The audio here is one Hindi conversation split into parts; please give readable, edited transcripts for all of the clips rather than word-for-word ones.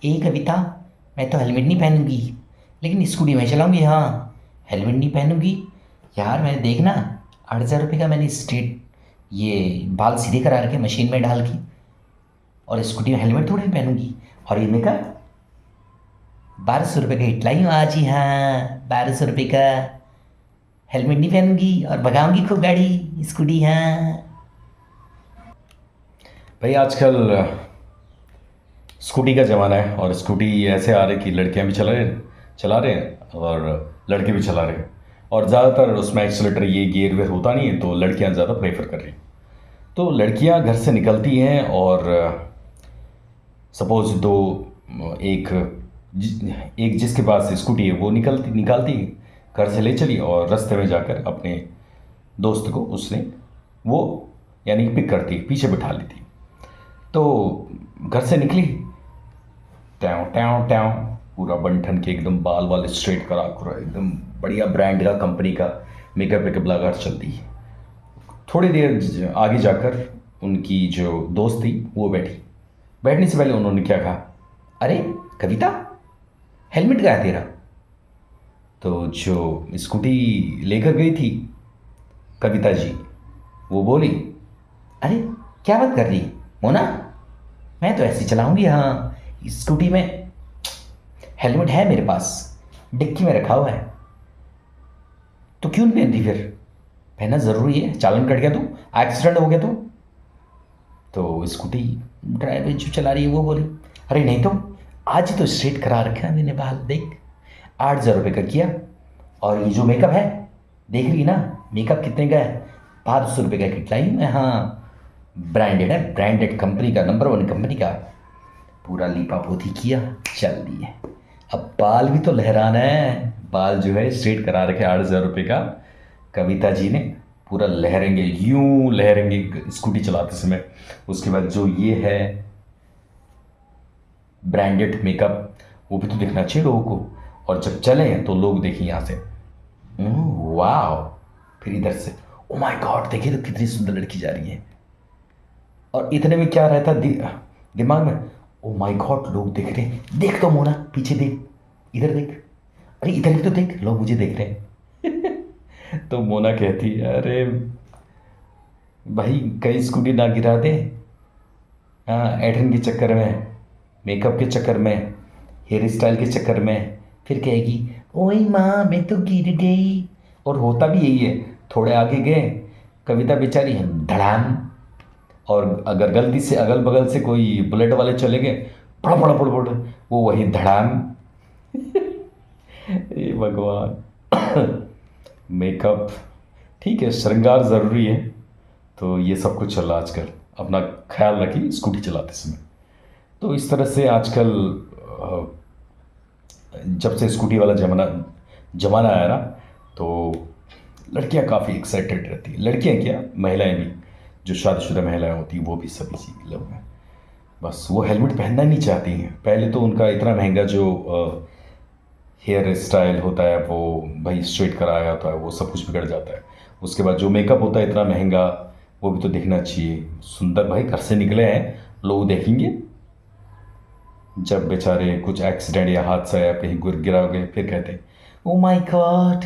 ए कविता, मैं तो हेलमेट नहीं पहनूंगी लेकिन स्कूटी में चलाऊंगी। हाँ, हेलमेट नहीं पहनूंगी। यार मैंने देखना, 8,000 रुपये का मैंने स्ट्रेट ये बाल सीधे करा रखे मशीन में डाल के, और स्कूटी में हेलमेट थोड़ी पहनूंगी। और ये मेकअप 1200 रुपये का हिट लाई हूँ आज ही। हाँ, 1200 रुपये का। हेलमेट नहीं पहनूंगी और भगाऊंगी खूब गाड़ी स्कूटी। हाँ। भाई आजकल स्कूटी का ज़माना है और स्कूटी ऐसे आ रही कि लड़कियां भी चला रहे हैं और लड़के भी चला रहे हैं। और ज़्यादातर उसमें एक्सीलेटर ये गियर वेयर होता नहीं है, तो लड़कियां ज़्यादा प्रेफर कर रही हैं। तो लड़कियां घर से निकलती हैं और सपोज दो एक एक जिसके पास स्कूटी है वो निकालती घर से ले चली और रास्ते में जाकर अपने दोस्त को उसने वो यानी पिक करती, पीछे बिठा लेती। तो घर से निकली, ट्याव ट्याव ट्याव, पूरा बन ठन के एकदम बाल वाल स्ट्रेट करा पूरा एकदम बढ़िया ब्रांड का कंपनी का मेकअप वेकअप लगा कर चलती है। थोड़ी देर आगे जाकर उनकी जो दोस्त थी वो बैठी। बैठने से पहले उन्होंने क्या कहा, अरे कविता, हेलमेट कहाँ है तेरा? तो जो स्कूटी लेकर गई थी कविता जी, वो बोली, अरे क्या बात कर रही मोना, मैं तो ऐसे ही चलाऊंगी। हाँ, स्कूटी में हेलमेट है मेरे पास, डिक्की में रखा हुआ है। तो क्यों नहीं पहनती फिर? पहनना ज़रूरी है, चालान कट गया तो, एक्सीडेंट हो गया तो स्कूटी ड्राइवर जो चला रही है वो बोली, अरे नहीं तो आज ही तो स्ट्रेट करा रखा है मैंने बाल, देख 8,000 रुपये का किया। और ये जो मेकअप है, देख रही है ना, मेकअप कितने का है? 500 रुपये का किट लाई हूँ मैं। हाँ, ब्रांडेड है, ब्रांडेड कंपनी का, नंबर 1 कंपनी का। पूरा लीपा पोती किया, चल दिए। अब बाल भी तो लहराना है, बाल जो है स्ट्रेट करा रखे 8,000 रुपये का। कविता जी ने पूरा लहरेंगे, यूं लहरेंगे स्कूटी चलाते समय। उसके बाद जो ये है ब्रांडेड मेकअप, वो भी तो देखना चाहिए लोगों को। और जब चले तो लोग देखें यहाँ से, वाह। फिर इधर से, ओ माय गॉड, देखिए तो कितनी सुंदर लड़की जा रही है। और इतने में क्या रहता दिमाग में, ओ माय गॉड, लोग देख रहे हैं, देख तो मोना, पीछे देख, इधर देख, अरे इधर भी तो देख, लोग मुझे देख रहे हैं। तो मोना कहती है, अरे भाई कहीं स्कूटी ना गिरा दे। हाँ, एडन के चक्कर में, मेकअप के चक्कर में, हेयर स्टाइल के चक्कर में। फिर कहेगी, ओए माँ मैं तो गिर गई। और होता भी यही है। थोड़े आगे गए, कविता बेचारी धड़ाम। और अगर गलती से अगल बगल से कोई बुलेट वाले चले गए, बड़ा बड़ा बड़ा बड़ा, वो वही धड़ाम। ये भगवान। मेकअप ठीक है, श्रृंगार ज़रूरी है। तो ये सब कुछ चल रहा आजकल, अपना ख्याल रखिए स्कूटी चलाते समय। तो इस तरह से आजकल जब से स्कूटी वाला ज़माना ज़माना आया ना, तो लड़कियां काफ़ी एक्साइटेड रहती हैं। लड़कियां क्या, महिलाएं भी, जो शादीशुदा महिलाएं होती हैं वो भी सभी सी लोग हैं। बस वो हेलमेट पहनना नहीं चाहती हैं। पहले तो उनका इतना महंगा जो हेयर स्टाइल होता है वो भाई स्ट्रेट कराया होता है, वो सब कुछ बिगड़ जाता है। उसके बाद जो मेकअप होता है इतना महंगा, वो भी तो दिखना चाहिए सुंदर। भाई घर से निकले हैं, लोग देखेंगे। जब बेचारे कुछ एक्सीडेंट या हादसा या कहीं गिरा हो गए, फिर कहते हैं, ओ माय गॉड,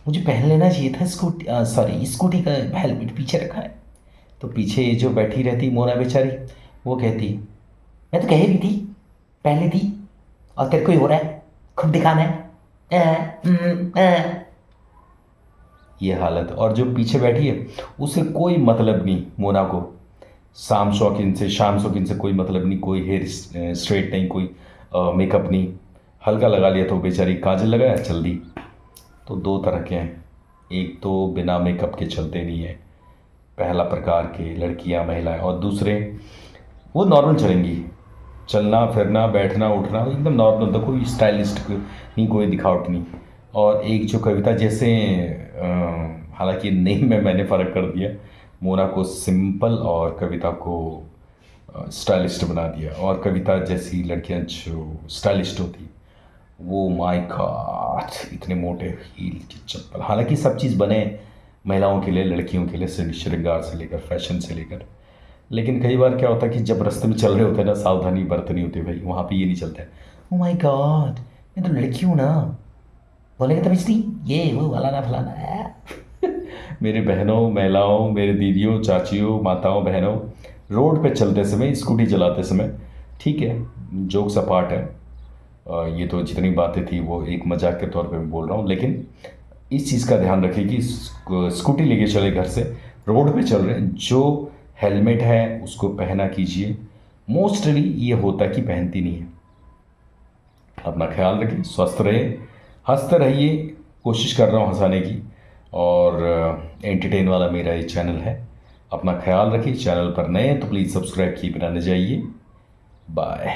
मुझे पहन लेना चाहिए था स्कूटी, सॉरी स्कूटी का हेलमेट पीछे रखा है। तो पीछे जो बैठी रहती मोना बेचारी, वो कहती, मैं तो कह रही थी पहले थी, और तेरे को ही हो रहा है, खुद दिखाना है। ये हालत। और जो पीछे बैठी है उसे कोई मतलब नहीं, मोना को शाम शौकीन से कोई मतलब नहीं, कोई हेयर स्ट्रेट नहीं, कोई मेकअप नहीं। हल्का लगा लिया तो बेचारी काजल लगाया, चल दी। तो दो तरह के हैं, एक तो बिना मेकअप के चलते नहीं है, पहला प्रकार के लड़कियां महिलाएं, और दूसरे वो नॉर्मल चलेंगी, चलना फिरना बैठना उठना एकदम नॉर्मल, तो कोई स्टाइलिस्ट नहीं, कोई दिखावट नहीं। और एक जो कविता जैसे, हालांकि नेम में मैंने फ़र्क कर दिया, मोना को सिंपल और कविता को स्टाइलिस्ट बना दिया। और कविता जैसी लड़कियां जो स्टाइलिस्ट होती, वो माय गॉड इतने मोटे हील की चप्पल। हालांकि सब चीज़ बने महिलाओं के लिए, लड़कियों के लिए, श्रृंगार से लेकर फैशन से लेकर, लेकिन कई बार क्या होता है कि जब रास्ते में चल रहे होते हैं ना, सावधानी बरतनी होती है भाई, वहाँ पे ये नहीं चलता है। ओ माय गॉड, मैं तो लड़की हूँ ना, बोलेगा तो बेचती ये वो फलाना फलाना मेरे बहनों, महिलाओं, मेरे दीदियों, चाचियों, माताओं, बहनों, रोड पे चलते समय, स्कूटी चलाते समय, ठीक है, जोक्स अपार्ट है, ये तो जितनी बातें थी वो एक मजाक के तौर पे मैं बोल रहा हूँ, लेकिन इस चीज़ का ध्यान रखिए कि स्कूटी लेके चले घर से, रोड पे चल रहे हैं, जो हेलमेट है उसको पहना कीजिए। मोस्टली ये होता है कि पहनती नहीं है। अपना ख्याल रखिए, स्वस्थ रहिए, हंसते रहिए, कोशिश कर रहा हूँ हंसाने की, और एंटरटेन वाला मेरा ये चैनल है। अपना ख्याल रखिए, चैनल पर नए हैं तो प्लीज़ सब्सक्राइब किए बिना न जाइए। बाय।